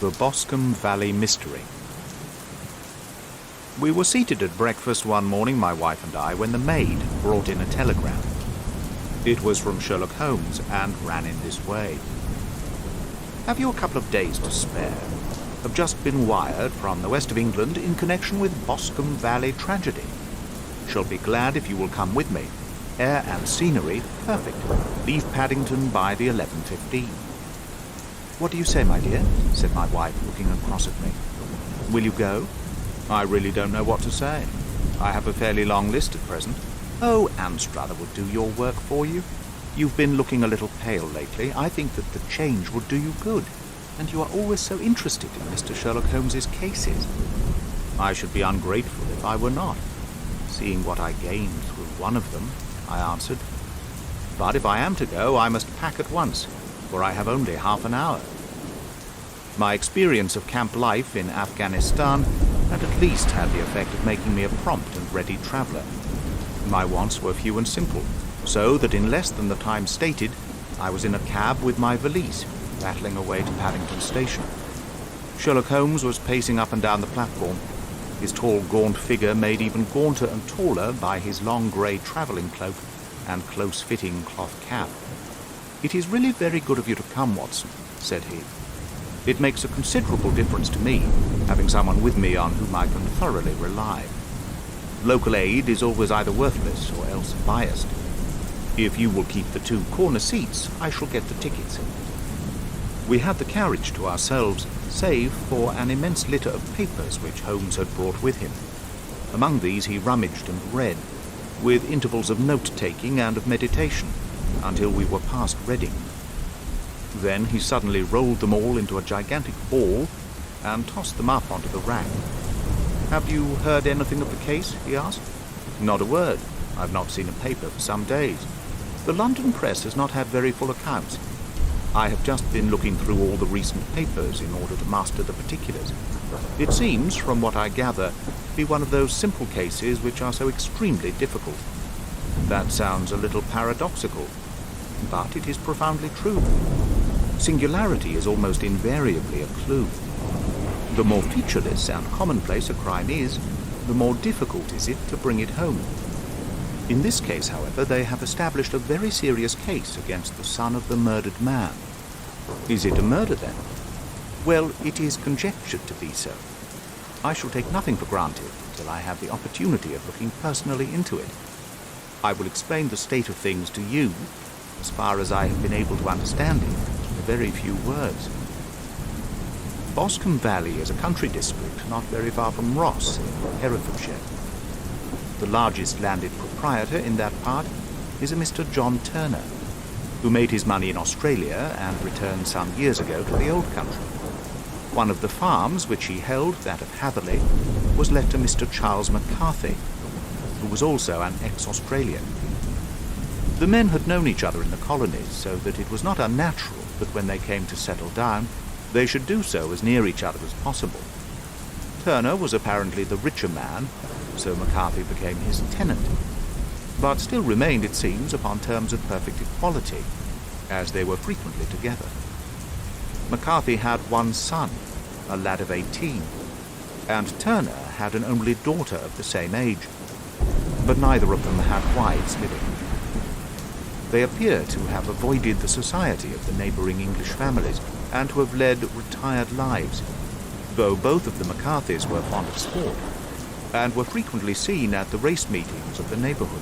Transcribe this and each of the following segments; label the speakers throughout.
Speaker 1: The Boscombe Valley Mystery. We were seated at breakfast one morning, my wife and I, when the maid brought in a telegram. It was from Sherlock Holmes and ran in this way. Have you a couple of days to spare? Have just been wired from the west of England in connection with Boscombe Valley tragedy. Shall be glad if you will come with me. Air and scenery perfect. Leave Paddington by the 11:15. What do you say, my dear? Said my wife, looking across at me. Will you go? I really don't know what to say. I have a fairly long list at present. Oh, Anstruther will do your work for you. You've been looking a little pale lately. I think that the change would do you good. And you are always so interested in Mr. Sherlock Holmes's cases. I should be ungrateful if I were not, seeing what I gained through one of them, I answered. But if I am to go, I must pack at once, for I have only half an hour. My experience of camp life in Afghanistan had at least had the effect of making me a prompt and ready traveller. My wants were few and simple, so that in less than the time stated, I was in a cab with my valise, rattling away to Paddington Station. Sherlock Holmes was pacing up and down the platform, his tall, gaunt figure made even gaunter and taller by his long grey travelling cloak and close-fitting cloth cap. "It is really very good of you to come, Watson," said he. "It makes a considerable difference to me, having someone with me on whom I can thoroughly rely. Local aid is always either worthless or else biased. If you will keep the two corner seats, I shall get the tickets." We had the carriage to ourselves, save for an immense litter of papers which Holmes had brought with him. Among these he rummaged and read, with intervals of note-taking and of meditation, until we were past Reading. Then he suddenly rolled them all into a gigantic ball and tossed them up onto the rack. "Have you heard anything of the case?" he asked. "Not a word. I've not seen a paper for some days. The London press has not had very full accounts. I have just been looking through all the recent papers in order to master the particulars. It seems, from what I gather, to be one of those simple cases which are so extremely difficult. That sounds a little paradoxical, but it is profoundly true. Singularity is almost invariably a clue. The more featureless and commonplace a crime is, the more difficult is it to bring it home. In this case, however, they have established a very serious case against the son of the murdered man. Is it a murder, then? Well, it is conjectured to be so. I shall take nothing for granted until I have the opportunity of looking personally into it. I will explain the state of things to you, as far as I have been able to understand it, in a very few words. Boscombe Valley is a country district not very far from Ross, in Herefordshire. The largest landed proprietor in that part is a Mr. John Turner, who made his money in Australia and returned some years ago to the old country. One of the farms which he held, that of Hatherley, was left to Mr. Charles McCarthy, who was also an ex-Australian. The men had known each other in the colonies, so that it was not unnatural that when they came to settle down, they should do so as near each other as possible. Turner was apparently the richer man, so McCarthy became his tenant, but still remained, it seems, upon terms of perfect equality, as they were frequently together. McCarthy had one son, a lad of 18, and Turner had an only daughter of the same age, but neither of them had wives living. They appear to have avoided the society of the neighbouring English families, and to have led retired lives, though both of the McCarthys were fond of sport, and were frequently seen at the race meetings of the neighbourhood.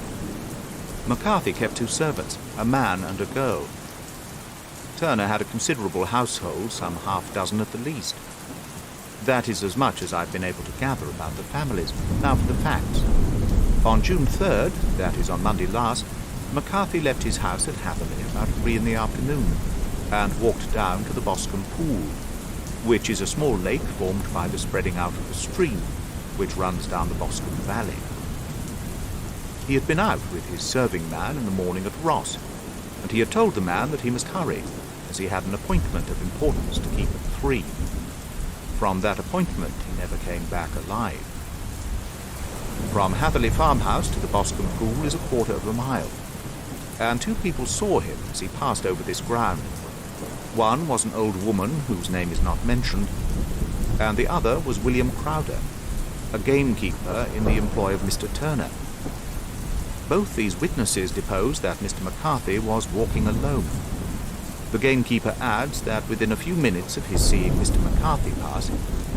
Speaker 1: McCarthy kept two servants, a man and a girl. Turner had a considerable household, some half-dozen at the least. That is as much as I've been able to gather about the families. Now for the facts. On June 3rd, that is on Monday last, McCarthy left his house at Hatherley about 3 in the afternoon, and walked down to the Boscombe Pool, which is a small lake formed by the spreading out of the stream, which runs down the Boscombe Valley. He had been out with his serving man in the morning at Ross, and he had told the man that he must hurry, as he had an appointment of importance to keep at 3. From that appointment he never came back alive. From Hatherley farmhouse to the Boscombe Pool is a quarter of a mile, and 2 people saw him as he passed over this ground. One was an old woman whose name is not mentioned, and the other was William Crowder, a gamekeeper in the employ of Mr. Turner. Both these witnesses deposed that Mr. McCarthy was walking alone. The gamekeeper adds that within a few minutes of his seeing Mr. McCarthy pass,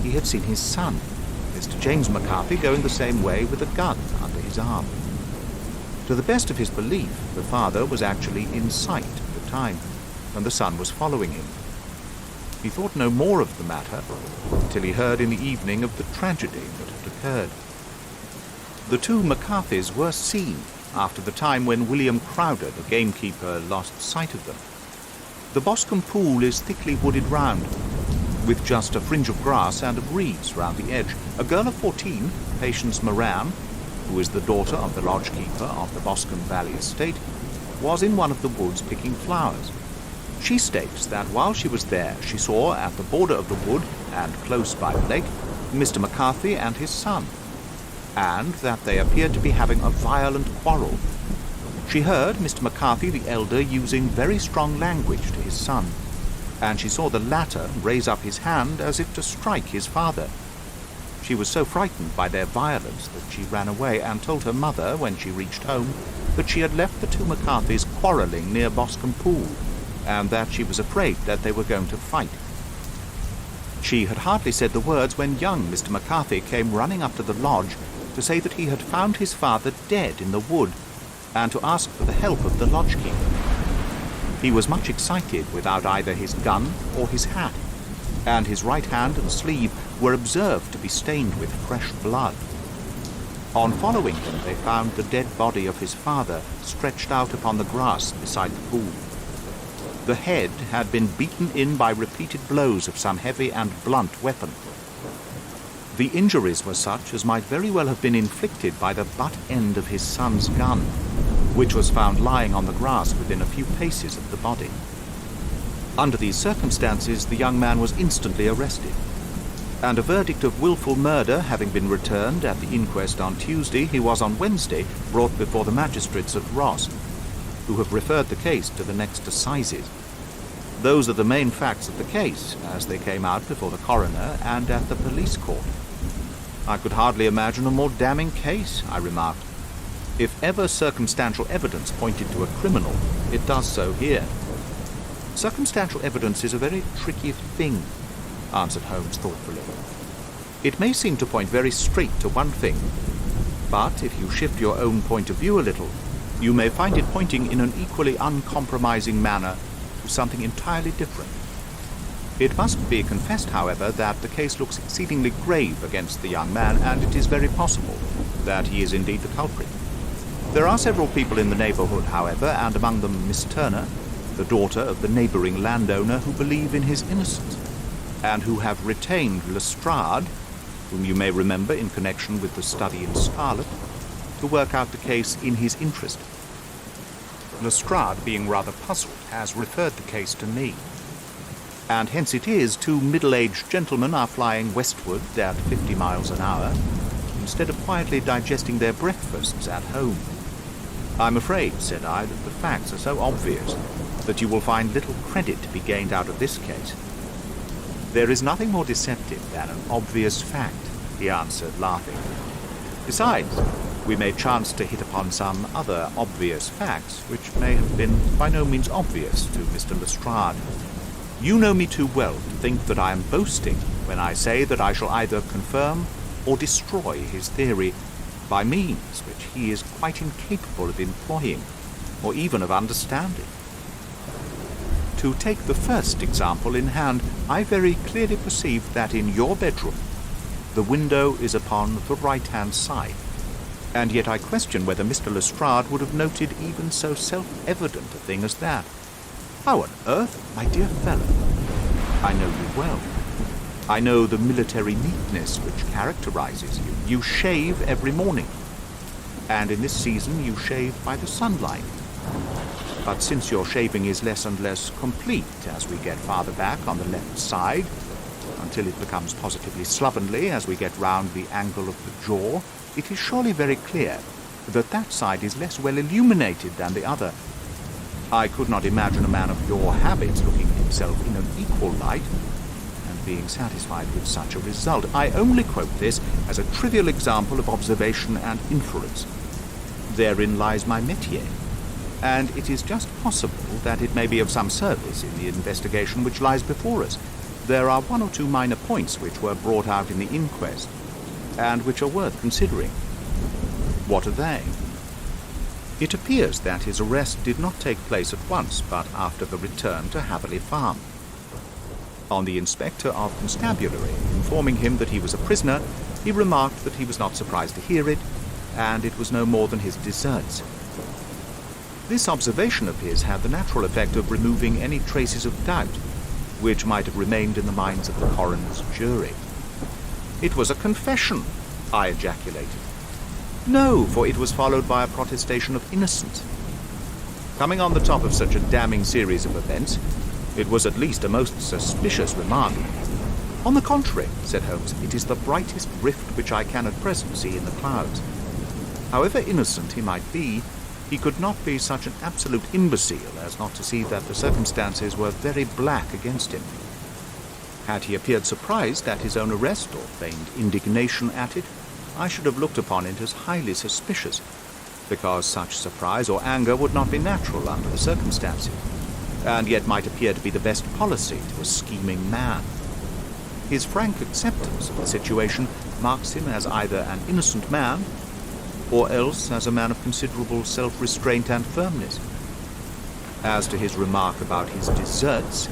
Speaker 1: he had seen his son, Mr. James McCarthy, going the same way with a gun under his arm. To the best of his belief, the father was actually in sight at the time, and the son was following him. He thought no more of the matter until he heard in the evening of the tragedy that had occurred. The two McCarthys were seen after the time when William Crowder, the gamekeeper, lost sight of them. The Boscombe pool is thickly wooded round, with just a fringe of grass and of reeds round the edge. A girl of 14, Patience Moran, who is the daughter of the lodgekeeper of the Boscombe Valley estate, was in one of the woods picking flowers. She states that while she was there, she saw at the border of the wood and close by the lake Mr. McCarthy and his son, and that they appeared to be having a violent quarrel. She heard Mr. McCarthy the elder using very strong language to his son, and she saw the latter raise up his hand as if to strike his father. She was so frightened by their violence that she ran away and told her mother, when she reached home, that she had left the two McCarthys quarrelling near Boscombe Pool, and that she was afraid that they were going to fight. She had hardly said the words when young Mr. McCarthy came running up to the lodge to say that he had found his father dead in the wood, and to ask for the help of the lodgekeeper. He was much excited without either his gun or his hat, and his right hand and sleeve were observed to be stained with fresh blood. On following him, they found the dead body of his father stretched out upon the grass beside the pool. The head had been beaten in by repeated blows of some heavy and blunt weapon. The injuries were such as might very well have been inflicted by the butt end of his son's gun, which was found lying on the grass within a few paces of the body. Under these circumstances, the young man was instantly arrested, and a verdict of wilful murder having been returned at the inquest on Tuesday, he was on Wednesday brought before the magistrates at Ross, who have referred the case to the next assizes. Those are the main facts of the case, as they came out before the coroner and at the police court. I could hardly imagine a more damning case, I remarked. If ever circumstantial evidence pointed to a criminal, it does so here. Circumstantial evidence is a very tricky thing, answered Holmes thoughtfully. It may seem to point very straight to one thing, but if you shift your own point of view a little, you may find it pointing in an equally uncompromising manner to something entirely different. It must be confessed, however, that the case looks exceedingly grave against the young man, and it is very possible that he is indeed the culprit. There are several people in the neighborhood, however, and among them Miss Turner, the daughter of the neighboring landowner, who believe in his innocence, and who have retained Lestrade, whom you may remember in connection with the study in scarlet, to work out the case in his interest. Lestrade, being rather puzzled, has referred the case to me, and hence it is two middle-aged gentlemen are flying westward at 50 miles an hour, instead of quietly digesting their breakfasts at home. I'm afraid, said I, that the facts are so obvious that you will find little credit to be gained out of this case. There is nothing more deceptive than an obvious fact, he answered, laughing. Besides, we may chance to hit upon some other obvious facts which may have been by no means obvious to Mr. Lestrade. You know me too well to think that I am boasting when I say that I shall either confirm or destroy his theory by means which he is quite incapable of employing or even of understanding. To take the first example in hand, I very clearly perceive that in your bedroom the window is upon the right-hand side, and yet I question whether Mr. Lestrade would have noted even so self-evident a thing as that. How on earth, my dear fellow? I know you well. I know the military neatness which characterizes you. You shave every morning, and in this season you shave by the sunlight. But since your shaving is less and less complete as we get farther back on the left side, until it becomes positively slovenly as we get round the angle of the jaw, it is surely very clear that that side is less well illuminated than the other. I could not imagine a man of your habits looking himself in an equal light, and being satisfied with such a result. I only quote this as a trivial example of observation and inference. Therein lies my métier, and it is just possible that it may be of some service in the investigation which lies before us. There are one or two minor points which were brought out in the inquest, and which are worth considering. What are they? It appears that his arrest did not take place at once, but after the return to Hatherley Farm. On the Inspector of Constabulary informing him that he was a prisoner, he remarked that he was not surprised to hear it, and it was no more than his deserts. This observation of his had the natural effect of removing any traces of doubt which might have remained in the minds of the coroner's jury. "It was a confession," I ejaculated. "No, for it was followed by a protestation of innocence." Coming on the top of such a damning series of events, it was at least a most suspicious remark. "On the contrary," said Holmes, "it is the brightest rift which I can at present see in the clouds. However innocent he might be, he could not be such an absolute imbecile as not to see that the circumstances were very black against him. Had he appeared surprised at his own arrest, or feigned indignation at it, I should have looked upon it as highly suspicious, because such surprise or anger would not be natural under the circumstances, and yet might appear to be the best policy to a scheming man. His frank acceptance of the situation marks him as either an innocent man, or else as a man of considerable self-restraint and firmness. As to his remark about his deserts,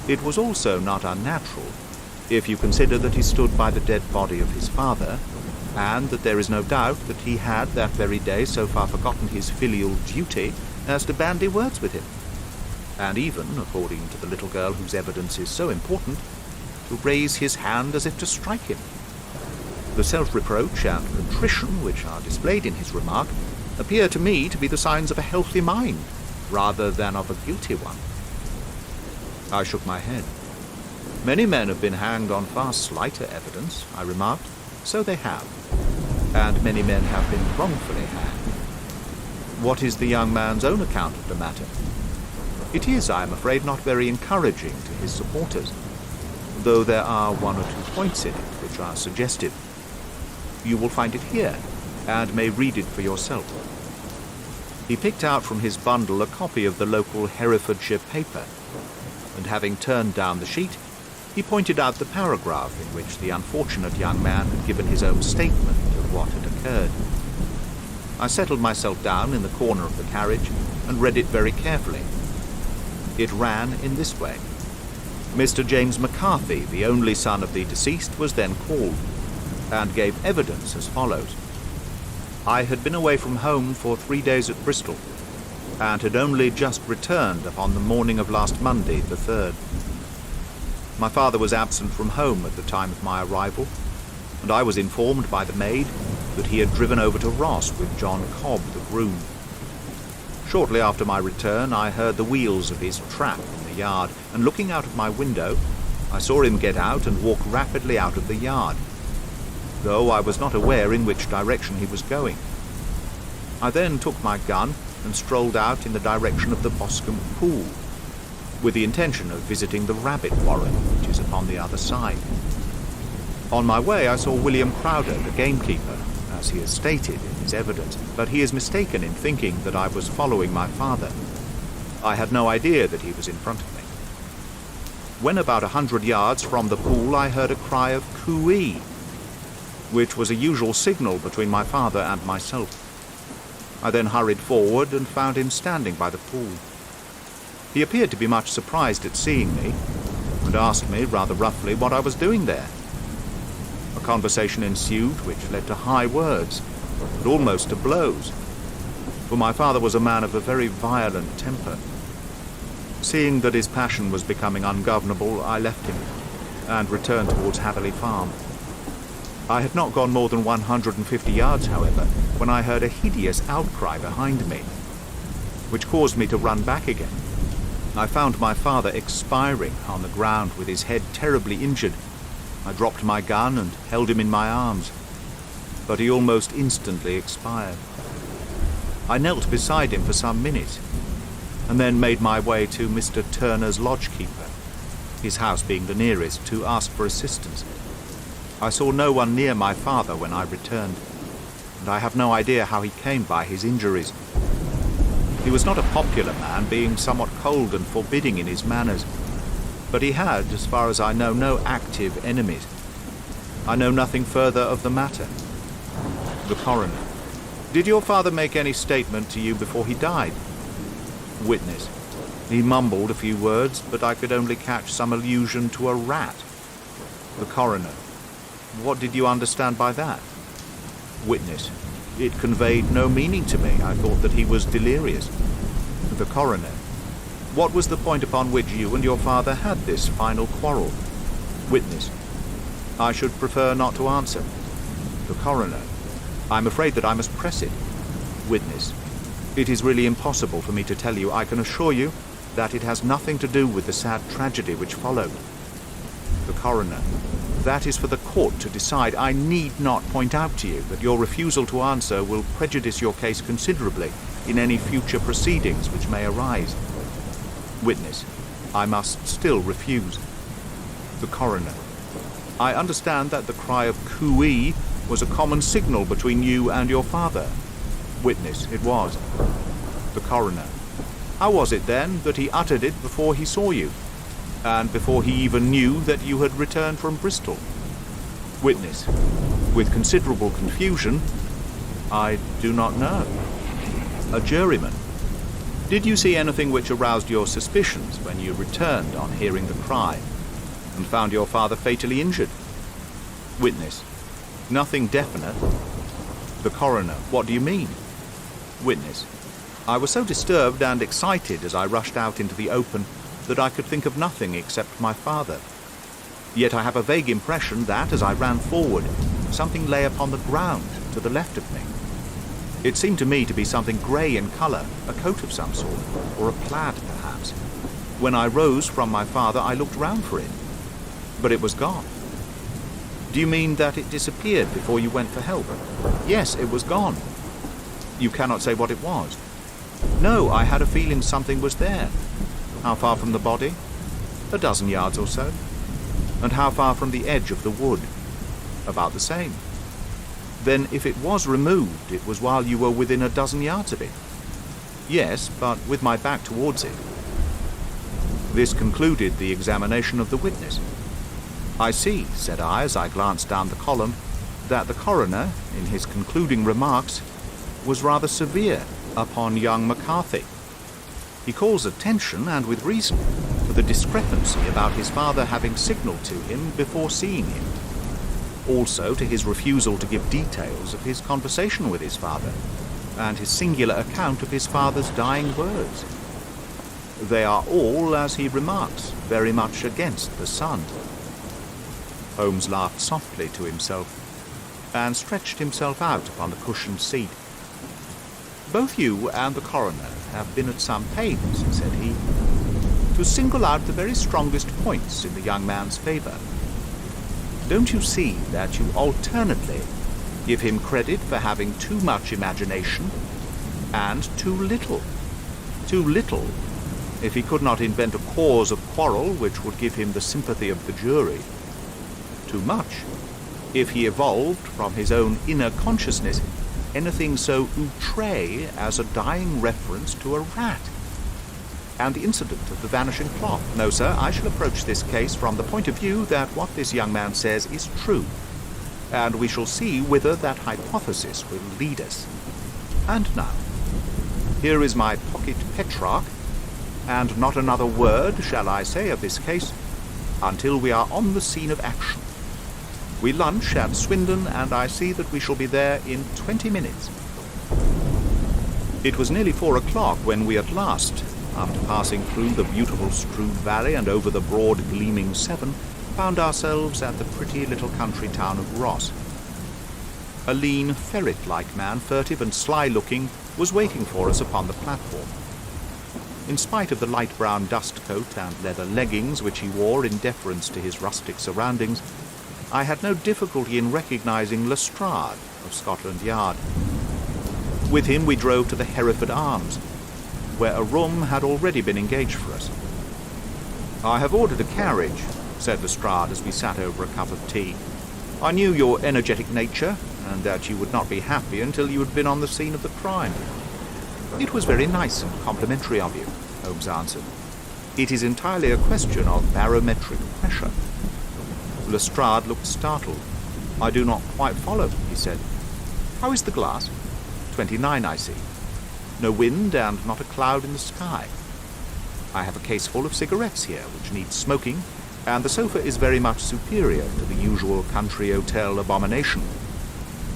Speaker 1: it was also not unnatural, if you consider that he stood by the dead body of his father, and that there is no doubt that he had that very day so far forgotten his filial duty as to bandy words with him, and even, according to the little girl whose evidence is so important, to raise his hand as if to strike him. The self-reproach and contrition which are displayed in his remark appear to me to be the signs of a healthy mind, rather than of a guilty one. I shook my head. "Many men have been hanged on far slighter evidence," I remarked. "So they have, and many men have been wrongfully hanged. What is the young man's own account of the matter?" It is, I am afraid, not very encouraging to his supporters, though there are one or two points in it which are suggestive. You will find it here, and may read it for yourself. He picked out from his bundle a copy of the local Herefordshire paper, and having turned down the sheet, he pointed out the paragraph in which the unfortunate young man had given his own statement of what had occurred. I settled myself down in the corner of the carriage and read it very carefully. It ran in this way. Mr. James McCarthy, the only son of the deceased, was then called, and gave evidence as follows. I had been away from home for 3 days at Bristol, and had only just returned upon the morning of last Monday, the 3rd. My father was absent from home at the time of my arrival, and I was informed by the maid that he had driven over to Ross with John Cobb, the groom. Shortly after my return, I heard the wheels of his trap in the yard, and looking out of my window, I saw him get out and walk rapidly out of the yard, though I was not aware in which direction he was going. I then took my gun and strolled out in the direction of the Boscombe Pool, with the intention of visiting the rabbit warren, which is upon the other side. On my way I saw William Crowder, the gamekeeper, as he has stated in his evidence, but he is mistaken in thinking that I was following my father. I had no idea that he was in front of me. When about 100 yards from the pool, I heard a cry of coo-ee, which was a usual signal between my father and myself. I then hurried forward and found him standing by the pool. He appeared to be much surprised at seeing me, and asked me, rather roughly, what I was doing there. A conversation ensued which led to high words, but almost to blows, for my father was a man of a very violent temper. Seeing that his passion was becoming ungovernable, I left him, and returned towards Hatherley Farm. I had not gone more than 150 yards, however, when I heard a hideous outcry behind me, which caused me to run back again. I found my father expiring on the ground with his head terribly injured. I dropped my gun and held him in my arms, but he almost instantly expired. I knelt beside him for some minutes, and then made my way to Mr. Turner's lodgekeeper, his house being the nearest, to ask for assistance. I saw no one near my father when I returned, and I have no idea how he came by his injuries. He was not a popular man, being somewhat cold and forbidding in his manners, but he had, as far as I know, no active enemies. I know nothing further of the matter. The coroner: Did your father make any statement to you before he died? Witness: He mumbled a few words, but I could only catch some allusion to a rat. The coroner: What did you understand by that? Witness: It conveyed no meaning to me. I thought that he was delirious. The coroner: What was the point upon which you and your father had this final quarrel? Witness: I should prefer not to answer. The coroner: I'm afraid that I must press it. Witness: It is really impossible for me to tell you. I can assure you that it has nothing to do with the sad tragedy which followed. The coroner: That is for the court to decide. I need not point out to you that your refusal to answer will prejudice your case considerably in any future proceedings which may arise. Witness: I must still refuse. The coroner: I understand that the cry of cooee was a common signal between you and your father. Witness: It was. The coroner: How was it then that he uttered it before he saw you, and before he even knew that you had returned from Bristol? Witness: With considerable confusion, I do not know. A juryman: Did you see anything which aroused your suspicions when you returned on hearing the cry, and found your father fatally injured? Witness: Nothing definite. The coroner: What do you mean? Witness: I was so disturbed and excited as I rushed out into the open that I could think of nothing except my father. Yet I have a vague impression that, as I ran forward, something lay upon the ground to the left of me. It seemed to me to be something grey in colour, a coat of some sort, or a plaid perhaps. When I rose from my father, I looked round for it, but it was gone. Do you mean that it disappeared before you went for help? Yes, it was gone. You cannot say what it was? No, I had a feeling something was there. How far from the body? A dozen yards or so. And how far from the edge of the wood? About the same. Then if it was removed, it was while you were within a dozen yards of it? Yes, but with my back towards it. This concluded the examination of the witness. I see, said I, as I glanced down the column, that the coroner, in his concluding remarks, was rather severe upon young McCarthy. He calls attention, and with reason, to the discrepancy about his father having signalled to him before seeing him. Also to his refusal to give details of his conversation with his father, and his singular account of his father's dying words. They are all, as he remarks, very much against the son. Holmes laughed softly to himself, and stretched himself out upon the cushioned seat. Both you and the coroner have been at some pains, said he, to single out the very strongest points in the young man's favour. Don't you see that you alternately give him credit for having too much imagination and too little? Too little, if he could not invent a cause of quarrel which would give him the sympathy of the jury. Too much, if he evolved from his own inner consciousness anything so outré as a dying reference to a rat. And the incident of the vanishing cloth. No, sir, I shall approach this case from the point of view that what this young man says is true, and we shall see whither that hypothesis will lead us. And now, here is my pocket Petrarch, and not another word shall I say of this case until we are on the scene of action. We lunch at Swindon, and I see that we shall be there in 20 minutes. It was nearly 4 o'clock when we at last, after passing through the beautiful strewed valley and over the broad gleaming Severn, found ourselves at the pretty little country town of Ross. A lean, ferret-like man, furtive and sly-looking, was waiting for us upon the platform. In spite of the light brown dust coat and leather leggings which he wore in deference to his rustic surroundings, I had no difficulty in recognizing Lestrade of Scotland Yard. With him we drove to the Hereford Arms, where a room had already been engaged for us. "I have ordered a carriage," said Lestrade as we sat over a cup of tea. "I knew your energetic nature, and that you would not be happy until you had been on the scene of the crime." "It was very nice and complimentary of you," Holmes answered. "It is entirely a question of barometric pressure." Lestrade looked startled. "I do not quite follow," he said. "How is the glass?" 29, I see. No wind and not a cloud in the sky. I have a case full of cigarettes here, which need smoking, and the sofa is very much superior to the usual country hotel abomination.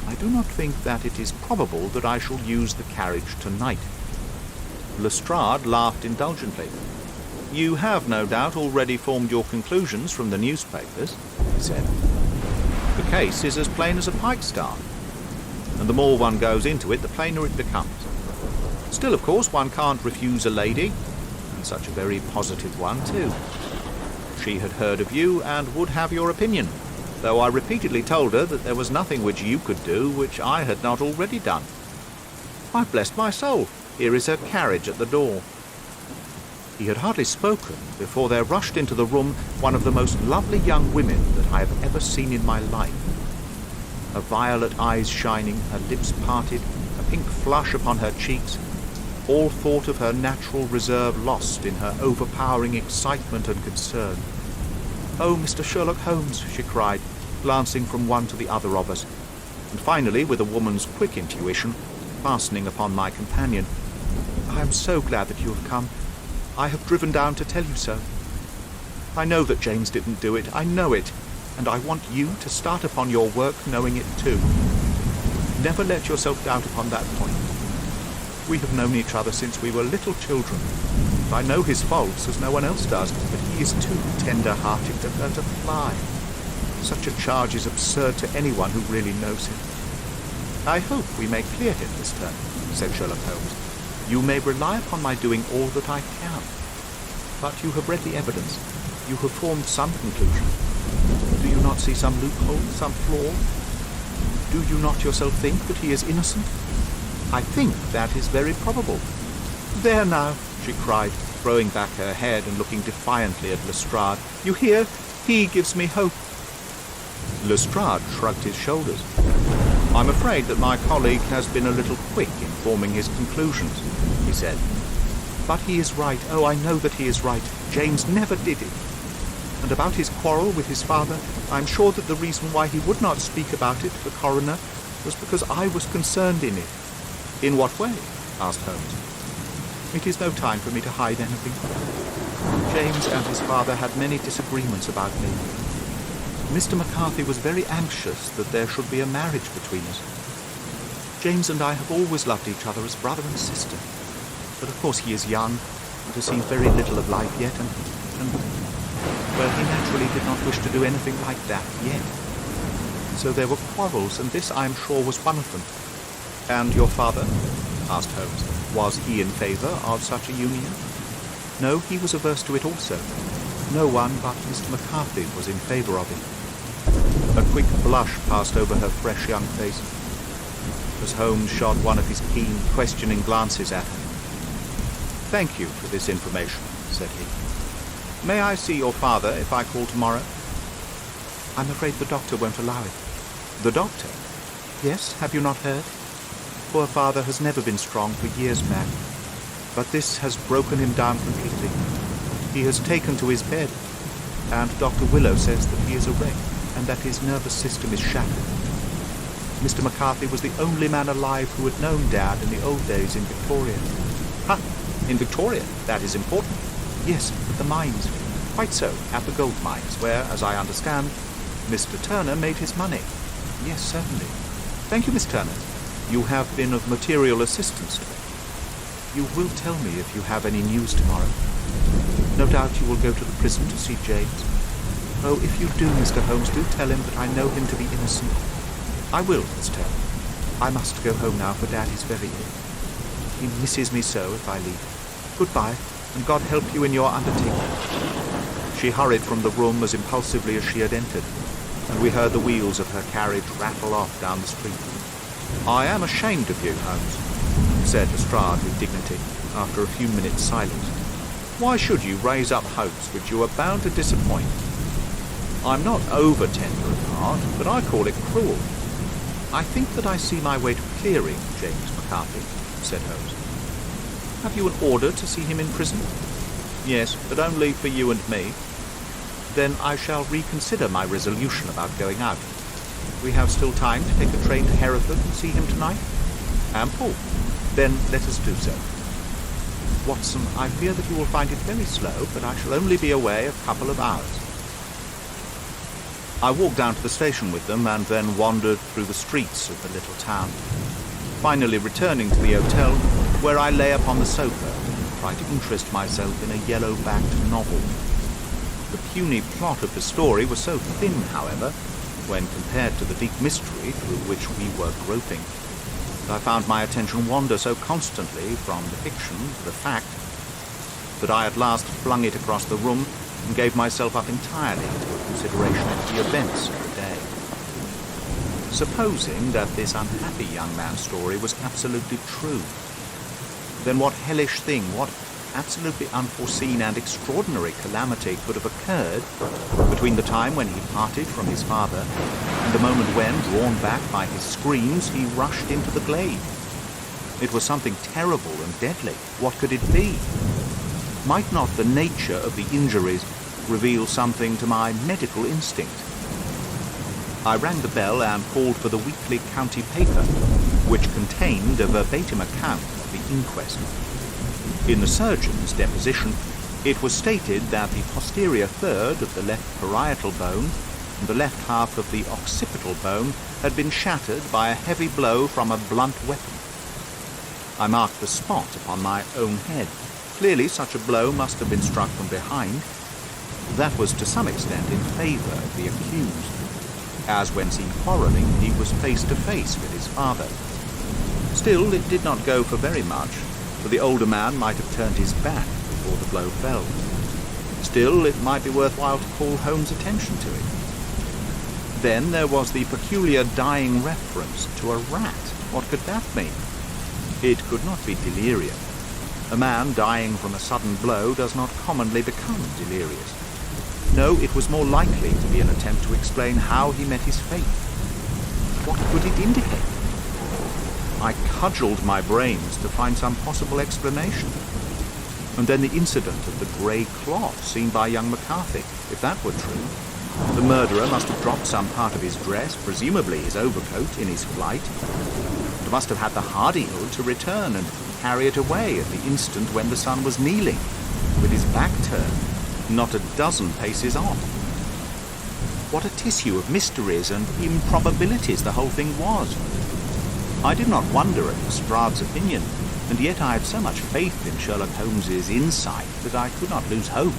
Speaker 1: I do not think that it is probable that I shall use the carriage tonight." Lestrade laughed indulgently. "You have no doubt already formed your conclusions from the newspapers," he said. "The case is as plain as a pikestaff, and the more one goes into it, the plainer it becomes. Still, of course, one can't refuse a lady, and such a very positive one, too. She had heard of you and would have your opinion, though I repeatedly told her that there was nothing which you could do which I had not already done. Why, bless my soul, here is her carriage at the door." He had hardly spoken before there rushed into the room one of the most lovely young women that I have ever seen in my life. Her violet eyes shining, her lips parted, a pink flush upon her cheeks, all thought of her natural reserve lost in her overpowering excitement and concern. "Oh, Mr. Sherlock Holmes," she cried, glancing from one to the other of us, and finally, with a woman's quick intuition, fastening upon my companion. "I am so glad that you have come. I have driven down to tell you so. I know that James didn't do it, I know it, and I want you to start upon your work knowing it too. Never let yourself doubt upon that point. We have known each other since we were little children. I know his faults as no one else does, but he is too tender-hearted to hurt a fly. Such a charge is absurd to anyone who really knows him." "I hope we may clear him this turn," said Sherlock Holmes. "You may rely upon my doing all that I can. But you have read the evidence. You have formed some conclusion. Do you not see some loophole, some flaw? Do you not yourself think that he is innocent?" "I think that is very probable." "There now," she cried, throwing back her head and looking defiantly at Lestrade. "You hear? He gives me hope." Lestrade shrugged his shoulders. "I'm afraid that my colleague has been a little quick in forming his conclusions," he said. "But he is right. Oh, I know that he is right. James never did it. And about his quarrel with his father, I am sure that the reason why he would not speak about it to the coroner was because I was concerned in it." "In what way?" asked Holmes. "It is no time for me to hide anything. James and his father had many disagreements about me. Mr. McCarthy was very anxious that there should be a marriage between us. James and I have always loved each other as brother and sister. But of course he is young, and has seen very little of life yet, and well, he naturally did not wish to do anything like that yet. So there were quarrels, and this, I am sure, was one of them." "And your father?" asked Holmes. "Was he in favour of such a union?" "No, he was averse to it also. No one but Mr. McCarthy was in favour of it." A quick blush passed over her fresh young face, as Holmes shot one of his keen, questioning glances at her. "Thank you for this information," said he. "May I see your father if I call tomorrow?" "I'm afraid the doctor won't allow it." "The doctor?" "Yes, have you not heard? Poor father has never been strong for years back, but this has broken him down completely. He has taken to his bed, and Dr. Willow says that he is a wreck, and that his nervous system is shattered. Mr. McCarthy was the only man alive who had known Dad in the old days in Victoria." "Ha! In Victoria? That is important." "Yes, at the mines. Quite so, at the gold mines, where, as I understand, Mr. Turner made his money." "Yes, certainly." "Thank you, Miss Turner. You have been of material assistance to me. You will tell me if you have any news tomorrow. No doubt you will go to the prison to see James. Oh, if you do, Mr. Holmes, do tell him that I know him to be innocent." "I will, Miss Turner. I must go home now, for Dad is very ill. He misses me so if I leave. Goodbye, and God help you in your undertaking." She hurried from the room as impulsively as she had entered, and we heard the wheels of her carriage rattle off down the street. "I am ashamed of you, Holmes," said Lestrade with dignity, after a few minutes' silence. Why should you raise up hopes which you are bound to disappoint? I'm not over-tender of heart, but I call it cruel. I think that I see my way to clearing James McCarthy, said Holmes. Have you an order to see him in prison? Yes, but only for you and me. Then I shall reconsider my resolution about going out. We have still time to take a train to Hereford and see him tonight? Ample. Then let us do so. Watson, I fear that you will find it very slow, but I shall only be away a couple of hours. I walked down to the station with them and then wandered through the streets of the little town, finally returning to the hotel, where I lay upon the sofa and tried to interest myself in a yellow-backed novel. The puny plot of the story was so thin, however, when compared to the deep mystery through which we were groping, that I found my attention wander so constantly from the fiction to the fact that I at last flung it across the room and gave myself up entirely to a consideration of the events of the day. Supposing that this unhappy young man's story was absolutely true, then what hellish thing, what absolutely unforeseen and extraordinary calamity could have occurred between the time when he parted from his father and the moment when, drawn back by his screams, he rushed into the glade? It was something terrible and deadly. What could it be? Might not the nature of the injuries reveal something to my medical instinct? I rang the bell and called for the weekly county paper, which contained a verbatim account of the inquest. In the surgeon's deposition, it was stated that the posterior third of the left parietal bone and the left half of the occipital bone had been shattered by a heavy blow from a blunt weapon. I marked the spot upon my own head. Clearly such a blow must have been struck from behind. That was to some extent in favour of the accused, as when seen quarrelling he was face to face with his father. Still, it did not go for very much, for the older man might have turned his back before the blow fell. Still, it might be worthwhile to call Holmes' attention to it. Then there was the peculiar dying reference to a rat. What could that mean? It could not be delirium. A man dying from a sudden blow does not commonly become delirious. No, it was more likely to be an attempt to explain how he met his fate. What could it indicate? I cudgelled my brains to find some possible explanation. And then the incident of the grey cloth seen by young McCarthy. If that were true, the murderer must have dropped some part of his dress, presumably his overcoat, in his flight, and must have had the hardihood to return and carry it away at the instant when the sun was kneeling, with his back turned, not a dozen paces off. What a tissue of mysteries and improbabilities the whole thing was. I did not wonder at Lestrade's opinion, and yet I had so much faith in Sherlock Holmes's insight that I could not lose hope,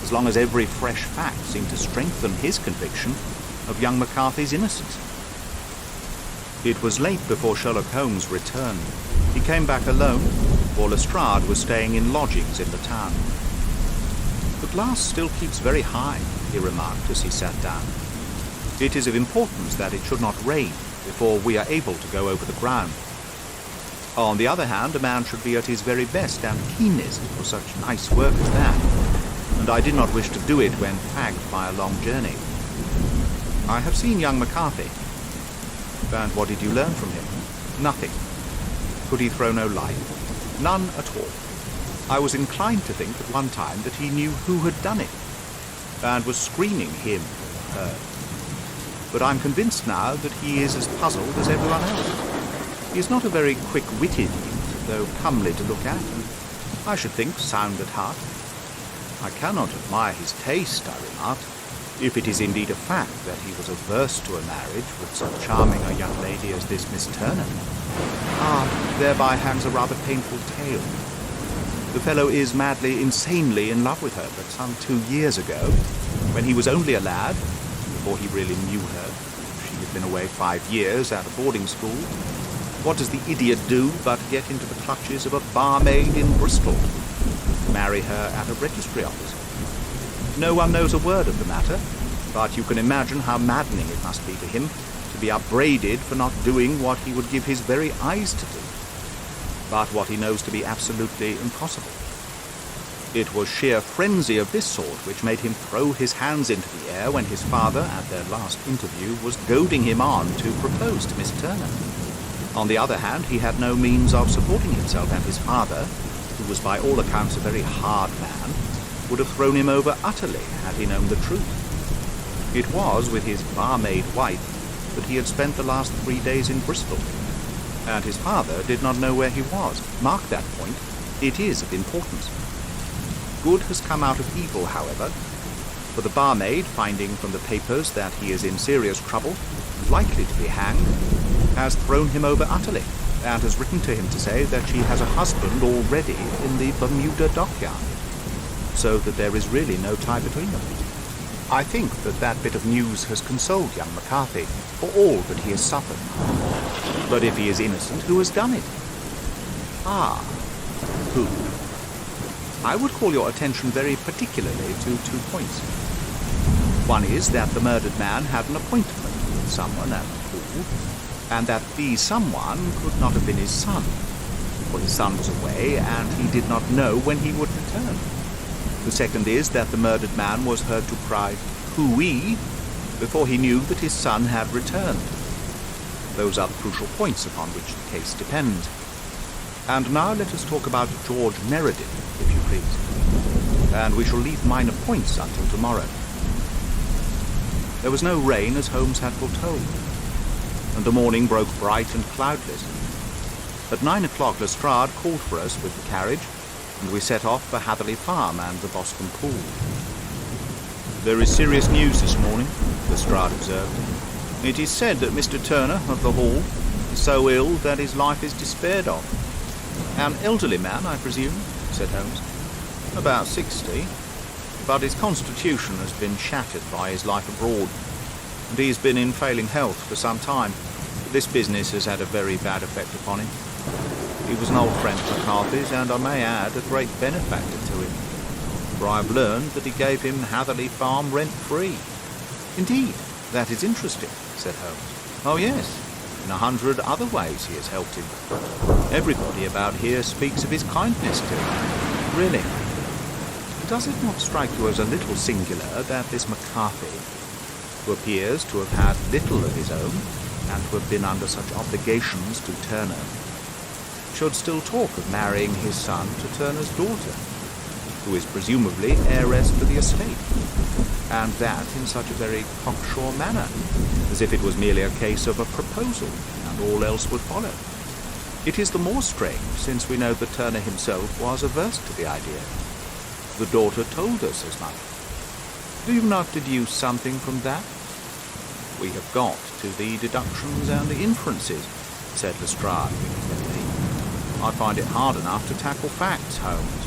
Speaker 1: as long as every fresh fact seemed to strengthen his conviction of young McCarthy's innocence. It was late before Sherlock Holmes returned. He came back alone, for Lestrade was staying in lodgings in the town. "The glass still keeps very high," he remarked as he sat down. "It is of importance that it should not rain before we are able to go over the ground. On the other hand, a man should be at his very best and keenest for such nice work as that, and I did not wish to do it when fagged by a long journey. I have seen young McCarthy." "And what did you learn from him?" "Nothing." "Could he throw no light?" "None at all. I was inclined to think at one time that he knew who had done it, and was screening him or her. But I'm convinced now that he is as puzzled as everyone else. He is not a very quick-witted youth, though comely to look at, and I should think sound at heart. I cannot admire his taste," I remarked, "if it is indeed a fact that he was averse to a marriage with so charming a young lady as this Miss Turner. Ah, thereby hangs a rather painful tale. The fellow is madly, insanely in love with her, but some 2 years ago, when he was only a lad, before he really knew her, she had been away 5 years at a boarding school, what does the idiot do but get into the clutches of a barmaid in Bristol, marry her at a registry office? No one knows a word of the matter, but you can imagine how maddening it must be to him to be upbraided for not doing what he would give his very eyes to do, but what he knows to be absolutely impossible. It was sheer frenzy of this sort which made him throw his hands into the air when his father, at their last interview, was goading him on to propose to Miss Turner. On the other hand, he had no means of supporting himself, and his father, who was by all accounts a very hard man, would have thrown him over utterly had he known the truth. It was with his barmaid wife that he had spent the last 3 days in Bristol, and his father did not know where he was. Mark that point. It is of importance. Good has come out of evil, however, for the barmaid, finding from the papers that he is in serious trouble, likely to be hanged, has thrown him over utterly, and has written to him to say that she has a husband already in the Bermuda dockyard, so that there is really no tie between them. I think that bit of news has consoled young McCarthy for all that he has suffered. But if he is innocent, who has done it? Ah, who? I would call your attention very particularly to 2 points. One is that the murdered man had an appointment with someone at the pool, and that the someone could not have been his son, for his son was away and he did not know when he would return. The second is that the murdered man was heard to cry, "Hoo-wee," before he knew that his son had returned. Those are the crucial points upon which the case depends. And now let us talk about George Meredith, if you please. And we shall leave minor points until tomorrow. There was no rain, as Holmes had foretold, and the morning broke bright and cloudless. At 9 o'clock Lestrade called for us with the carriage, and we set off for Hatherley Farm and the Boscombe Pool. "There is serious news this morning," Lestrade observed. "It is said that Mr. Turner of the Hall is so ill that his life is despaired of." "An elderly man, I presume?" said Holmes. "About 60, but his constitution has been shattered by his life abroad, and he has been in failing health for some time. This business has had a very bad effect upon him. He was an old friend of McCarthy's, and I may add, a great benefactor to him, for I have learned that he gave him Hatherley Farm rent-free." "Indeed, that is interesting," said Holmes. "Oh, yes. In 100 other ways he has helped him. Everybody about here speaks of his kindness to him. Really. Does it not strike you as a little singular that this McCarthy, who appears to have had little of his own, and to have been under such obligations to Turner, should still talk of marrying his son to Turner's daughter, who is presumably heiress to the estate, and that in such a very cocksure manner, as if it was merely a case of a proposal, and all else would follow? It is the more strange since we know that Turner himself was averse to the idea. The daughter told us as much. Do you not deduce something from that?" "We have got to the deductions and the inferences," said Lestrade. "I find it hard enough to tackle facts, Holmes,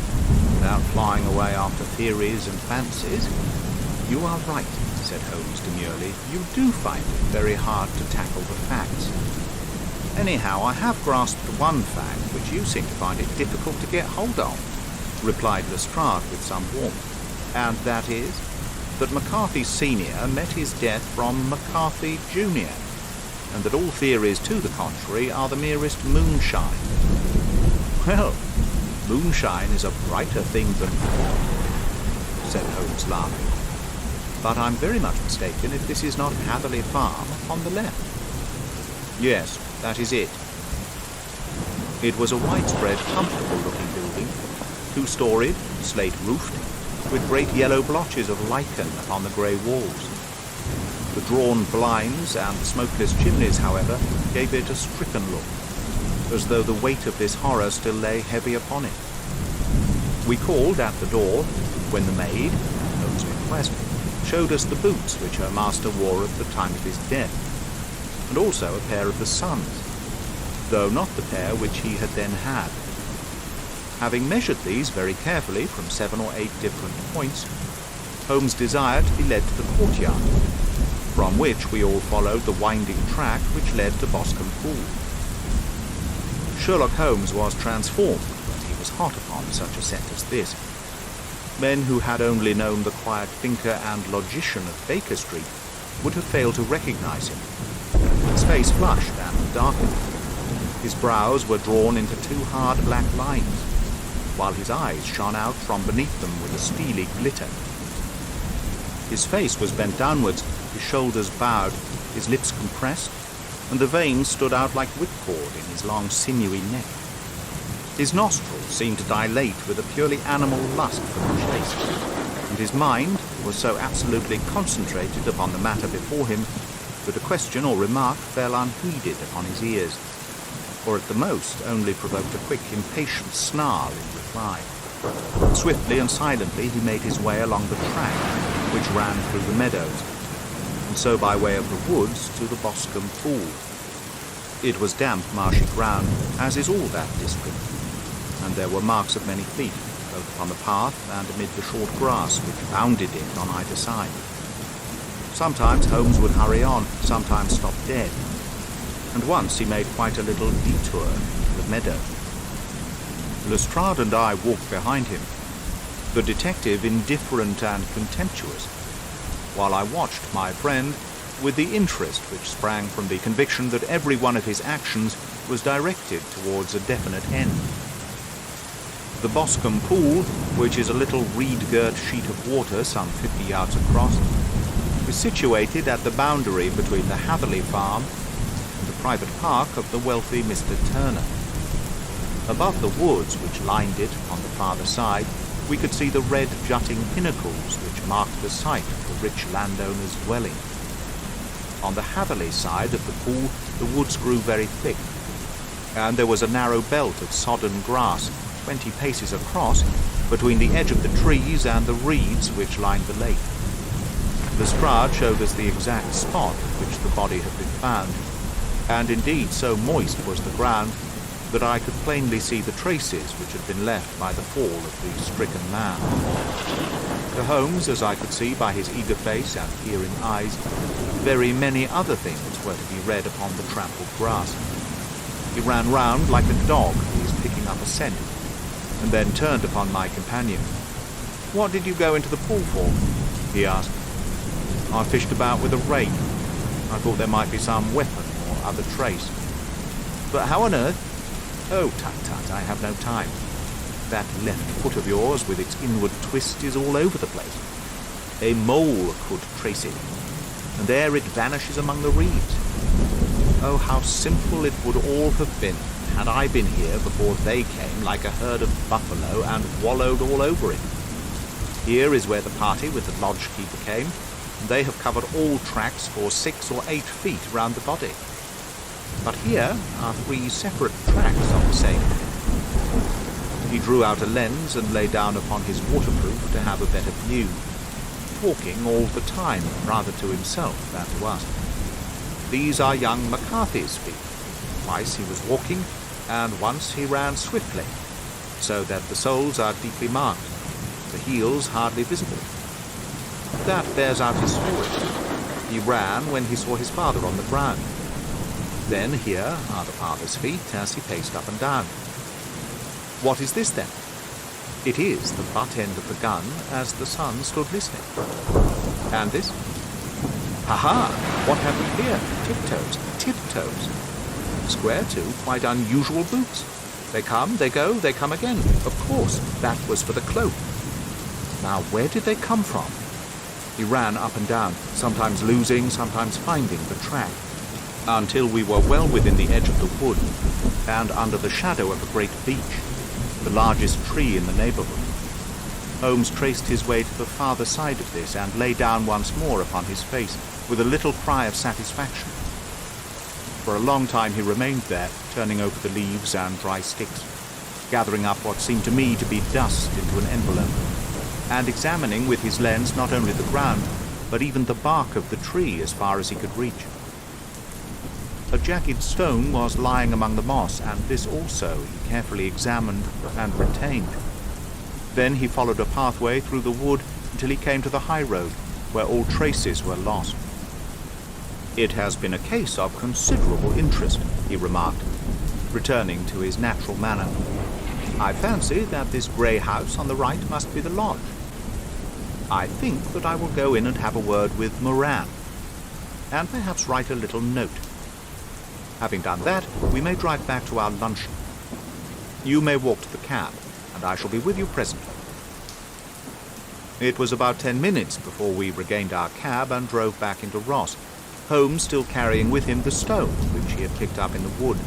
Speaker 1: without flying away after theories and fancies." "You are right," said Holmes demurely. "You do find it very hard to tackle the facts. Anyhow, I have grasped one fact which you seem to find it difficult to get hold of," replied Lestrade with some warmth, "and that is that McCarthy Sr. met his death from McCarthy Jr., and that all theories to the contrary are the merest moonshine." "Well, moonshine is a brighter thing than fog," said Holmes, laughing. "But I'm very much mistaken if this is not Hatherley Farm upon the left." "Yes, that is it." It was a widespread, comfortable-looking building, 2-storied, slate-roofed, with great yellow blotches of lichen upon the grey walls. The drawn blinds and the smokeless chimneys, however, gave it a stricken look, as though the weight of this horror still lay heavy upon it. We called at the door, when the maid, at Holmes' request, showed us the boots which her master wore at the time of his death, and also a pair of the son's, though not the pair which he had then had. Having measured these very carefully from 7 or 8 different points, Holmes desired to be led to the courtyard, from which we all followed the winding track which led to Boscombe Pool. Sherlock Holmes was transformed when he was hot upon such a scent as this. Men who had only known the quiet thinker and logician of Baker Street would have failed to recognize him. His face flushed and darkened. His brows were drawn into 2 hard black lines. while his eyes shone out from beneath them with a steely glitter. His face was bent downwards, his shoulders bowed, his lips compressed, and the veins stood out like whipcord in his long sinewy neck. His nostrils seemed to dilate with a purely animal lust for the chase, and his mind was so absolutely concentrated upon the matter before him that a question or remark fell unheeded upon his ears, or at the most only provoked a quick, impatient snarl in reply. Swiftly and silently he made his way along the track which ran through the meadows, and so by way of the woods to the Boscombe Pool. It was damp, marshy ground, as is all that district, and there were marks of many feet, both upon the path and amid the short grass which bounded it on either side. Sometimes Holmes would hurry on, sometimes stop dead, and once he made quite a little detour into the meadow. Lestrade and I walked behind him, the detective indifferent and contemptuous, while I watched my friend with the interest which sprang from the conviction that every one of his actions was directed towards a definite end. The Boscombe Pool, which is a little reed-girt sheet of water some 50 yards across, is situated at the boundary between the Hatherley farm and the private park of the wealthy Mr. Turner. Above the woods which lined it on the farther side, we could see the red jutting pinnacles which marked the site of the rich landowner's dwelling. On the Hatherley side of the pool the woods grew very thick, and there was a narrow belt of sodden grass 20 paces across between the edge of the trees and the reeds which lined the lake. Lestrade showed us the exact spot at which the body had been found, and indeed so moist was the ground that I could plainly see the traces which had been left by the fall of the stricken man. To Holmes, as I could see by his eager face and peering eyes, very many other things were to be read upon the trampled grass. He ran round like a dog who is picking up a scent, and then turned upon my companion. "What did you go into the pool for?" he asked. "I fished about with a rake. I thought there might be some weapon or other trace." "But how on earth—" "Oh, tut-tut, I have no time. That left foot of yours with its inward twist is all over the place. A mole could trace it, and there it vanishes among the reeds. Oh, how simple it would all have been had I been here before they came like a herd of buffalo and wallowed all over it. Here is where the party with the lodge-keeper came, and they have covered all tracks for 6 or 8 feet round the body. But here are 3 separate tracks on the same." He drew out a lens and lay down upon his waterproof to have a better view, talking all the time, rather to himself than to us. "These are young McCarthy's feet. Twice he was walking, and once he ran swiftly, so that the soles are deeply marked, the heels hardly visible. That bears out his story. He ran when he saw his father on the ground. Then here are the father's feet as he paced up and down. What is this, then? It is the butt end of the gun as the son stood listening. And this? Ha-ha! What have we here? Tiptoes, tiptoes. Square, too, quite unusual boots. They come, they go, they come again. Of course, that was for the cloak. Now, where did they come from?" He ran up and down, sometimes losing, sometimes finding the track, until we were well within the edge of the wood, and under the shadow of a great beech, the largest tree in the neighborhood. Holmes traced his way to the farther side of this, and lay down once more upon his face, with a little cry of satisfaction. For a long time he remained there, turning over the leaves and dry sticks, gathering up what seemed to me to be dust into an envelope, and examining with his lens not only the ground, but even the bark of the tree as far as he could reach. A jagged stone was lying among the moss, and this also he carefully examined and retained. Then he followed a pathway through the wood until he came to the high road, where all traces were lost. "It has been a case of considerable interest," he remarked, returning to his natural manner. "I fancy that this grey house on the right must be the lodge. I think that I will go in and have a word with Moran, and perhaps write a little note. Having done that, we may drive back to our luncheon. You may walk to the cab, and I shall be with you presently." It was about 10 minutes before we regained our cab and drove back into Ross, Holmes still carrying with him the stone which he had picked up in the wood.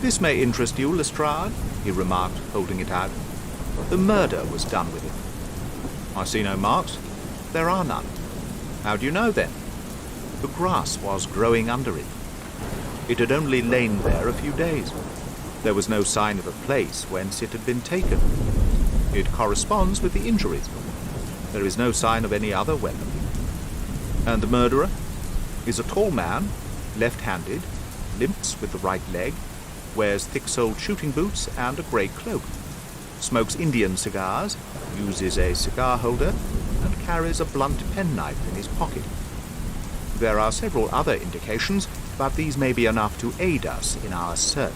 Speaker 1: "This may interest you, Lestrade," he remarked, holding it out. "The murder was done with it." "I see no marks." "There are none." "How do you know, then?" "The grass was growing under it. It had only lain there a few days. There was no sign of a place whence it had been taken. It corresponds with the injuries. There is no sign of any other weapon. And the murderer is a tall man, left-handed, limps with the right leg, wears thick-soled shooting boots and a grey cloak, smokes Indian cigars, uses a cigar holder, and carries a blunt penknife in his pocket. There are several other indications, but these may be enough to aid us in our search."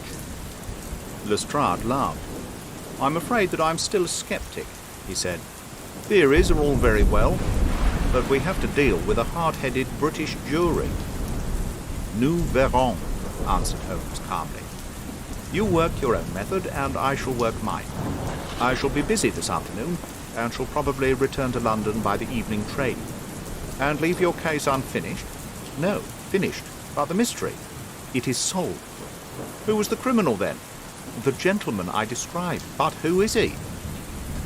Speaker 1: Lestrade laughed. "I'm afraid that I'm still a skeptic," he said. "Theories are all very well, but we have to deal with a hard-headed British jury." "Nous verrons," answered Holmes calmly. "You work your own method, and I shall work mine. I shall be busy this afternoon, and shall probably return to London by the evening train. And leave your case unfinished?" "No, finished, but the mystery. It is solved." "Who was the criminal, then?" "The gentleman I described. But who is he?"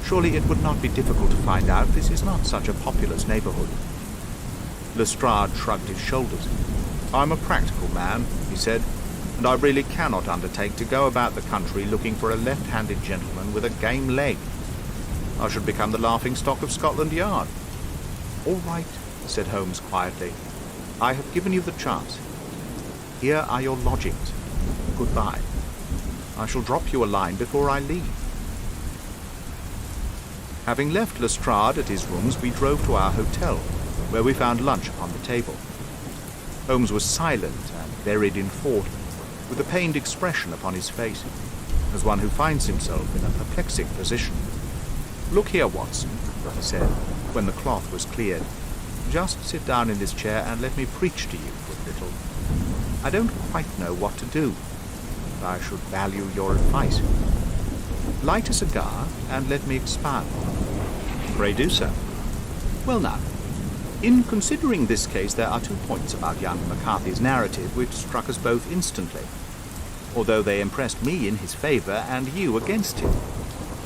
Speaker 1: "Surely it would not be difficult to find out. This is not such a populous neighborhood." Lestrade shrugged his shoulders. "I'm a practical man," he said, "and I really cannot undertake to go about the country looking for a left-handed gentleman with a game leg. I should become the laughing-stock of Scotland Yard." "All right," said Holmes quietly. "I have given you the chance. Here are your lodgings. Goodbye. I shall drop you a line before I leave." Having left Lestrade at his rooms, we drove to our hotel, where we found lunch upon the table. Holmes was silent and buried in thought, with a pained expression upon his face, as one who finds himself in a perplexing position. "Look here, Watson," he said, when the cloth was cleared. "Just sit down in this chair and let me preach to you for a little. I don't quite know what to do, but I should value your advice. Light a cigar and let me expound." "Pray do so." "Well now, in considering this case, there are 2 points about young McCarthy's narrative which struck us both instantly, although they impressed me in his favor and you against him.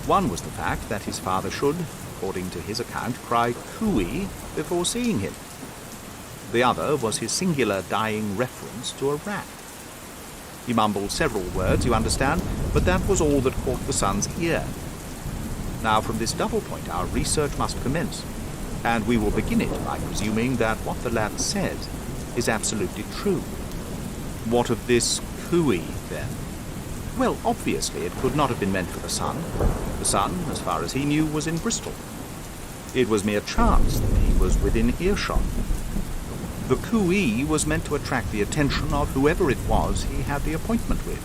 Speaker 1: One was the fact that his father should, according to his account, cry cooey before seeing him. The other was his singular dying reference to a rat. He mumbled several words, you understand, but that was all that caught the son's ear. Now, from this double point, our research must commence, and we will begin it by presuming that what the lad says is absolutely true." "What of this cooey, then?" "Well, obviously it could not have been meant for the son. The son, as far as he knew, was in Bristol. It was mere chance that he was within earshot. The cooey was meant to attract the attention of whoever it was he had the appointment with.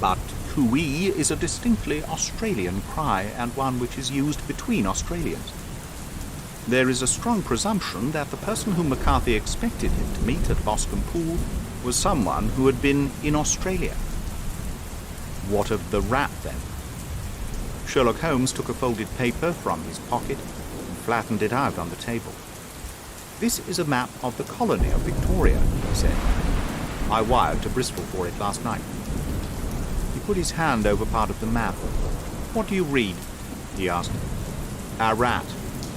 Speaker 1: But cooey is a distinctly Australian cry, and one which is used between Australians. There is a strong presumption that the person whom McCarthy expected him to meet at Boscombe Pool was someone who had been in Australia." "What of the rat, then?" Sherlock Holmes took a folded paper from his pocket and flattened it out on the table. "This is a map of the colony of Victoria," he said. "I wired to Bristol for it last night." He put his hand over part of the map. "What do you read?" he asked. "Our rat,"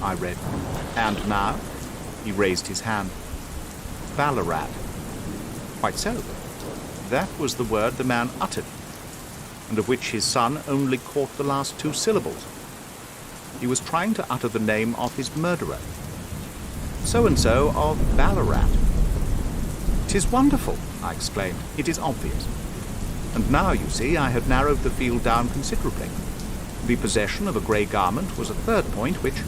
Speaker 1: I read. "And now?" He raised his hand. "Ballarat." "Quite so. That was the word the man uttered, and of which his son only caught the last 2 syllables. He was trying to utter the name of his murderer. So-and-so of Ballarat." "'Tis wonderful," I exclaimed. "It is obvious. And now, you see, I have narrowed the field down considerably. The possession of a grey garment was a third point which,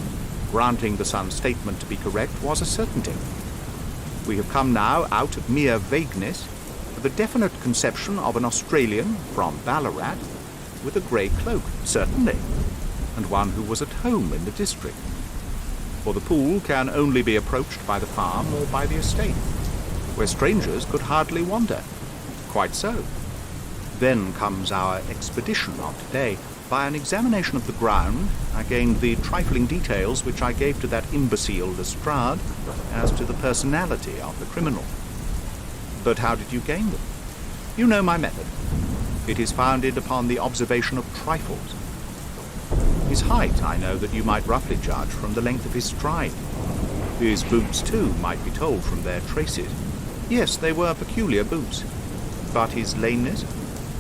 Speaker 1: granting the son's statement to be correct, was a certainty. We have come now out of mere vagueness to the definite conception of an Australian from Ballarat with a grey cloak, certainly, and one who was at home in the district. For the pool can only be approached by the farm or by the estate, where strangers could hardly wander." "Quite so. Then comes our expedition of today, By an examination of the ground, I gained the trifling details which I gave to that imbecile Lestrade as to the personality of the criminal. But how did you gain them? You know my method. It is founded upon the observation of trifles. His height I know that you might roughly judge from the length of his stride. His boots, too, might be told from their traces. Yes, they were peculiar boots. But his lameness,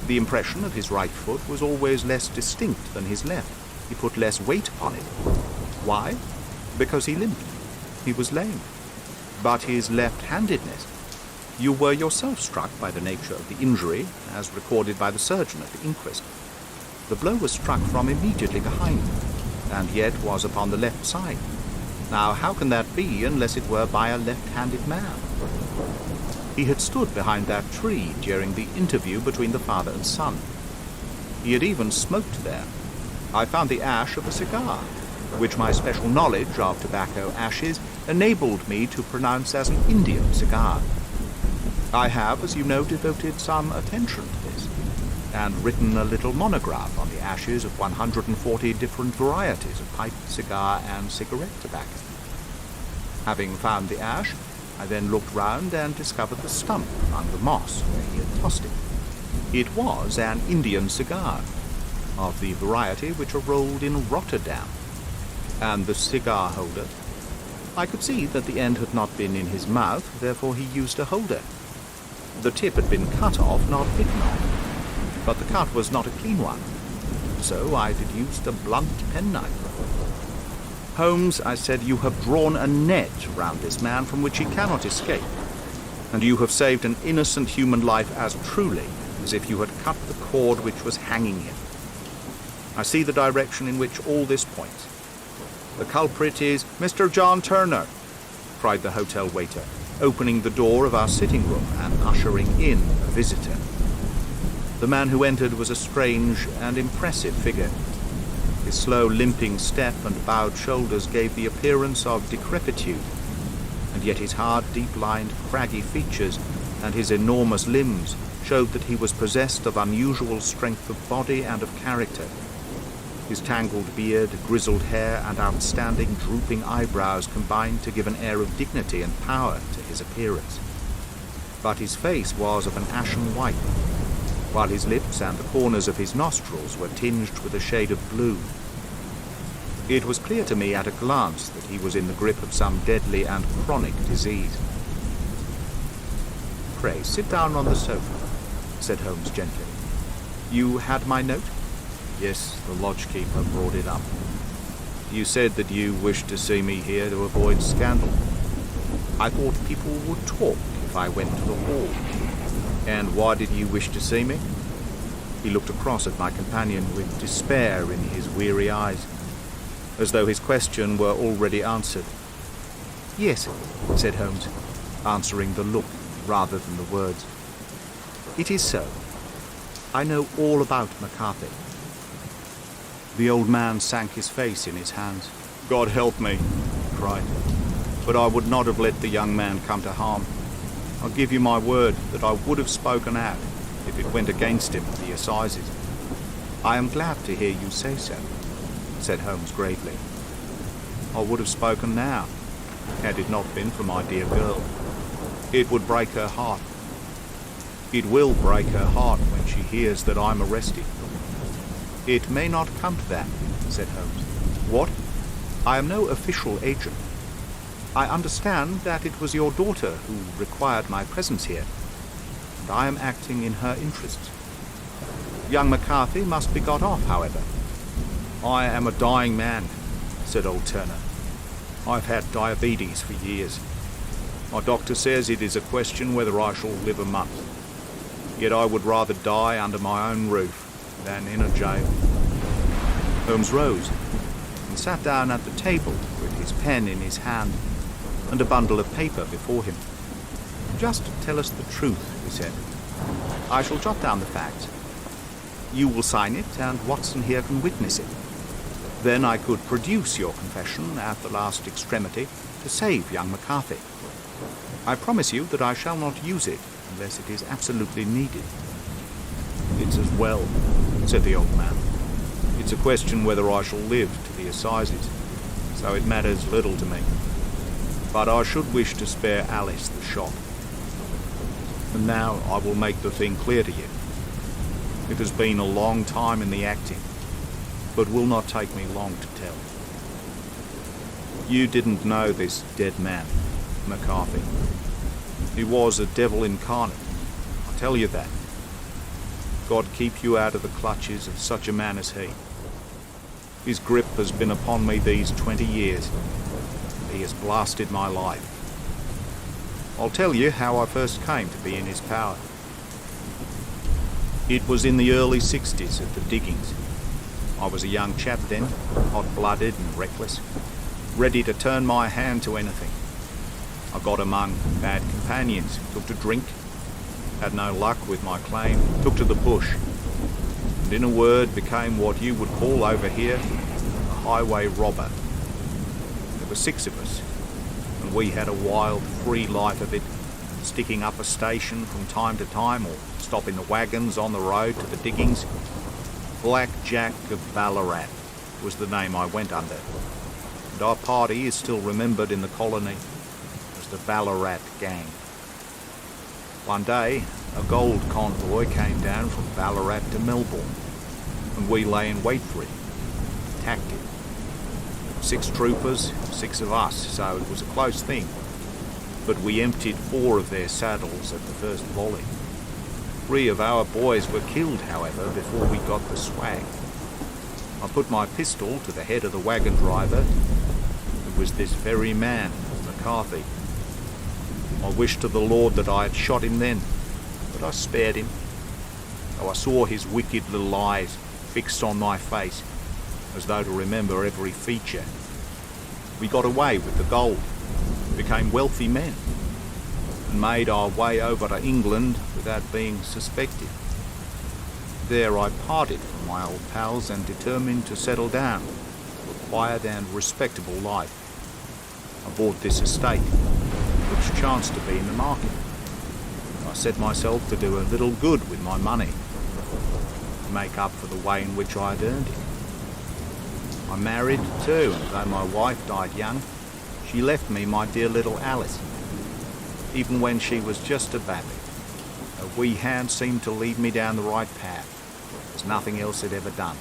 Speaker 1: the impression of his right foot was always less distinct than his left. He put less weight upon it. Why? Because he limped. He was lame. But his left-handedness. You were yourself struck by the nature of the injury, as recorded by the surgeon at the inquest. The blow was struck from immediately behind, and yet was upon the left side. Now, how can that be unless it were by a left-handed man? He had stood behind that tree during the interview between the father and son. He had even smoked there. I found the ash of a cigar, which my special knowledge of tobacco ashes enabled me to pronounce as an Indian cigar. I have, as you know, devoted some attention to this, and written a little monograph on the ashes of 140 different varieties of pipe, cigar, and cigarette tobacco. Having found the ash, I then looked round and discovered the stump among the moss where he had tossed it. It was an Indian cigar, of the variety which are rolled in Rotterdam, and the cigar holder. I could see that the end had not been in his mouth, therefore he used a holder. The tip had been cut off, not bitten off, but the cut was not a clean one, so I deduced a blunt penknife. Holmes, I said, you have drawn a net round this man from which he cannot escape, and you have saved an innocent human life as truly as if you had cut the cord which was hanging him. I see the direction in which all this points. The culprit is Mr. John Turner, cried the hotel waiter, opening the door of our sitting room and ushering in a visitor. The man who entered was a strange and impressive figure. His slow, limping step and bowed shoulders gave the appearance of decrepitude, and yet his hard, deep-lined, craggy features and his enormous limbs showed that he was possessed of unusual strength of body and of character. His tangled beard, grizzled hair, and outstanding, drooping eyebrows combined to give an air of dignity and power to his appearance. But his face was of an ashen white, while his lips and the corners of his nostrils were tinged with a shade of blue. It was clear to me at a glance that he was in the grip of some deadly and chronic disease. "Pray, sit down on the sofa," said Holmes gently. "You had my note?" "Yes, the lodge-keeper brought it up. You said that you wished to see me here to avoid scandal. I thought people would talk if I went to the hall." "And why did you wish to see me?" He looked across at my companion with despair in his weary eyes, as though his question were already answered. "Yes," said Holmes, answering the look rather than the words. "It is so. I know all about McCarthy." The old man sank his face in his hands. "God help me," he cried, "but I would not have let the young man come to harm. I give you my word that I would have spoken out if it went against him at the assizes." "I am glad to hear you say so," said Holmes gravely. "I would have spoken now, had it not been for my dear girl. It would break her heart. It will break her heart when she hears that I'm arrested." "It may not come to that," said Holmes. "What? I am no official agent. I understand that it was your daughter who required my presence here, and I am acting in her interests. Young McCarthy must be got off, however." "I am a dying man," said old Turner. "I've had diabetes for years. My doctor says it is a question whether I shall live a month. Yet I would rather die under my own roof than in a jail." Holmes rose and sat down at the table with his pen in his hand and a bundle of paper before him. "Just tell us the truth," he said. "I shall jot down the facts. You will sign it, and Watson here can witness it. Then I could produce your confession at the last extremity to save young McCarthy. I promise you that I shall not use it unless it is absolutely needed." "It's as well," said the old man. It's a question whether I shall live to the assizes, so it matters little to me. But I should wish to spare Alice the shock. And now I will make the thing clear to you. It has been a long time in the acting, but will not take me long to tell. You didn't know this dead man, McCarthy. He was a devil incarnate, I tell you that. God keep you out of the clutches of such a man as he. His grip has been upon me these 20 years. He has blasted my life. I'll tell you how I first came to be in his power. It was in the early 60s at the diggings. I was a young chap then, hot-blooded and reckless, ready to turn my hand to anything. I got among bad companions, took to drink, had no luck with my claim, took to the bush, and in a word became what you would call over here a highway robber. There were 6 of us, and we had a wild, free life of it, sticking up a station from time to time or stopping the wagons on the road to the diggings. Black Jack of Ballarat was the name I went under, and our party is still remembered in the colony as the Ballarat Gang. One day, a gold convoy came down from Ballarat to Melbourne, and we lay in wait for it, attacked it. 6 troopers, 6 of us, so it was a close thing, but we emptied 4 of their saddles at the first volley. 3 of our boys were killed, however, before we got the swag. I put my pistol to the head of the wagon driver. It was this very man, McCarthy. I wished to the Lord that I had shot him then, but I spared him, though I saw his wicked little eyes fixed on my face, as though to remember every feature. We got away with the gold, became wealthy men, and made our way over to England without being suspected. There I parted from my old pals and determined to settle down to a quiet and respectable life. I bought this estate, which chanced to be in the market. I set myself to do a little good with my money, to make up for the way in which I had earned it. I married too, and though my wife died young, she left me my dear little Alice. Even when she was just a baby, a wee hand seemed to lead me down the right path, as nothing else had ever done.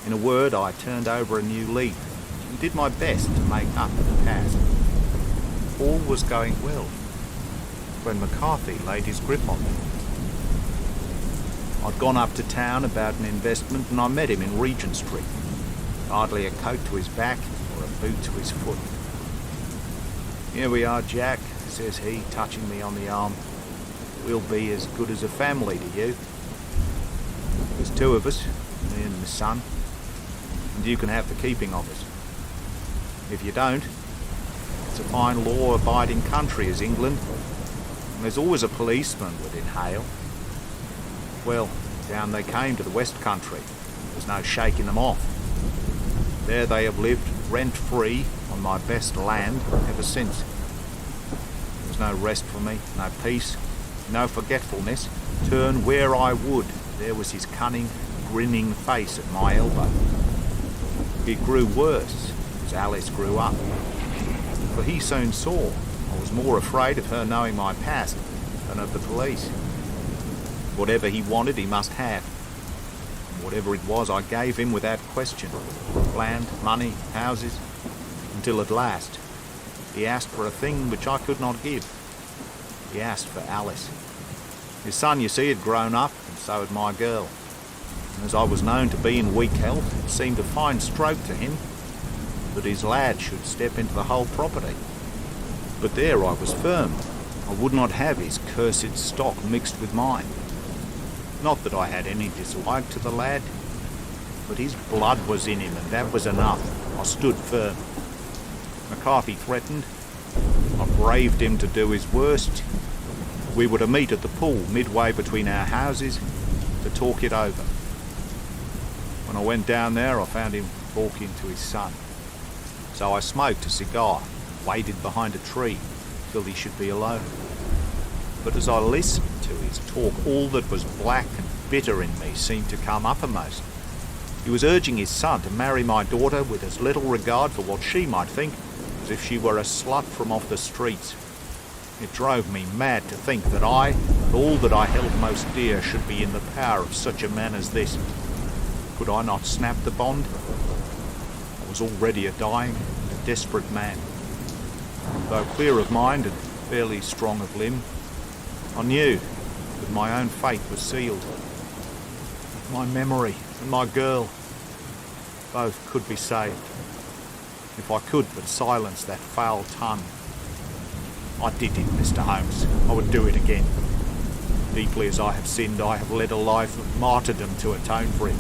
Speaker 1: In a word, I turned over a new leaf and did my best to make up for the past. All was going well when McCarthy laid his grip on me. I'd gone up to town about an investment and I met him in Regent Street. Hardly a coat to his back or a boot to his foot. "Here we are, Jack," says he, touching me on the arm. "We'll be as good as a family to you. There's 2 of us, me and my son, and you can have the keeping of us. If you don't, it's a fine law-abiding country is England, and there's always a policeman within hail." Well, down they came to the West Country. There's no shaking them off. There they have lived rent-free on my best land ever since. There was no rest for me, no peace, no forgetfulness. Turn where I would, there was his cunning, grinning face at my elbow. It grew worse as Alice grew up, for he soon saw I was more afraid of her knowing my past than of the police. Whatever he wanted, he must have. And whatever it was, I gave him without question. Land, money, houses, until at last he asked for a thing which I could not give. He asked for Alice. His son, you see, had grown up, and so had my girl. And as I was known to be in weak health, it seemed a fine stroke to him that his lad should step into the whole property. But there I was firm. I would not have his cursed stock mixed with mine. Not that I had any dislike to the lad, but his blood was in him, and that was enough. I stood firm. McCarthy threatened. I braved him to do his worst. We were to meet at the pool midway between our houses to talk it over. When I went down there, I found him talking to his son. So I smoked a cigar, waited behind a tree till he should be alone. But as I listened to his talk, all that was black and bitter in me seemed to come uppermost. He was urging his son to marry my daughter with as little regard for what she might think as if she were a slut from off the streets. It drove me mad to think that I, and all that I held most dear, should be in the power of such a man as this. Could I not snap the bond? I was already a dying, a desperate man. Though clear of mind and fairly strong of limb, I knew that my own fate was sealed. My memory and my girl, both could be saved, if I could but silence that foul tongue. I did it, Mr. Holmes. I would do it again. Deeply as I have sinned, I have led a life of martyrdom to atone for it.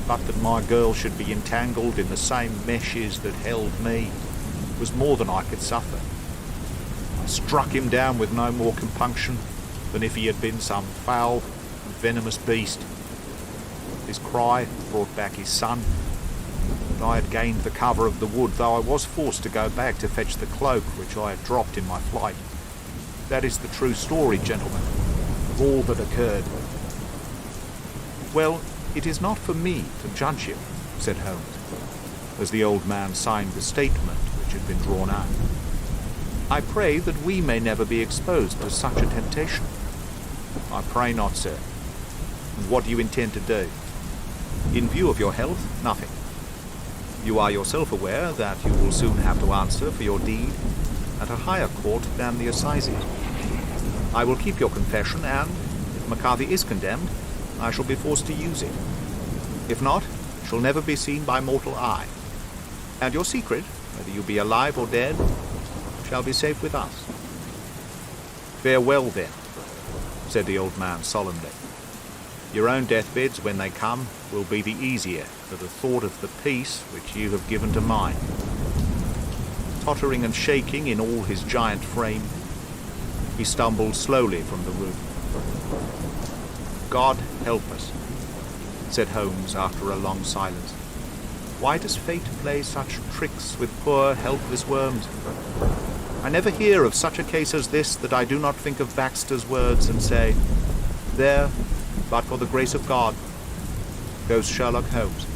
Speaker 1: But that my girl should be entangled in the same meshes that held me was more than I could suffer. I struck him down with no more compunction than if he had been some foul and venomous beast. His cry brought back his son, and I had gained the cover of the wood, though I was forced to go back to fetch the cloak which I had dropped in my flight. That is the true story, gentlemen, of all that occurred. Well, it is not for me to judge him, said Holmes, as the old man signed the statement which had been drawn out. I pray that we may never be exposed to such a temptation. I pray not, sir. And what do you intend to do? In view of your health, nothing. You are yourself aware that you will soon have to answer for your deed at a higher court than the assizes. I will keep your confession, and, if McCarthy is condemned, I shall be forced to use it. If not, it shall never be seen by mortal eye. And your secret, whether you be alive or dead, shall be safe with us. Farewell, then, said the old man solemnly. Your own deathbeds, when they come, will be the easier for the thought of the peace which you have given to mine. Tottering and shaking in all his giant frame, he stumbled slowly from the room. God help us, said Holmes after a long silence. Why does fate play such tricks with poor, helpless worms? I never hear of such a case as this that I do not think of Baxter's words and say, there, but for the grace of God, goes Sherlock Holmes.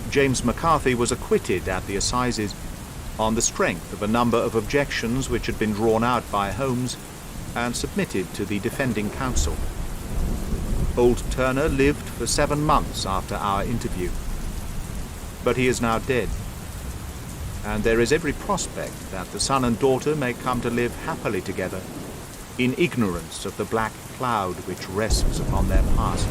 Speaker 1: James McCarthy was acquitted at the assizes on the strength of a number of objections which had been drawn out by Holmes and submitted to the defending counsel. Old Turner lived for 7 months after our interview, but he is now dead, and there is every prospect that the son and daughter may come to live happily together in ignorance of the black cloud which rests upon their past.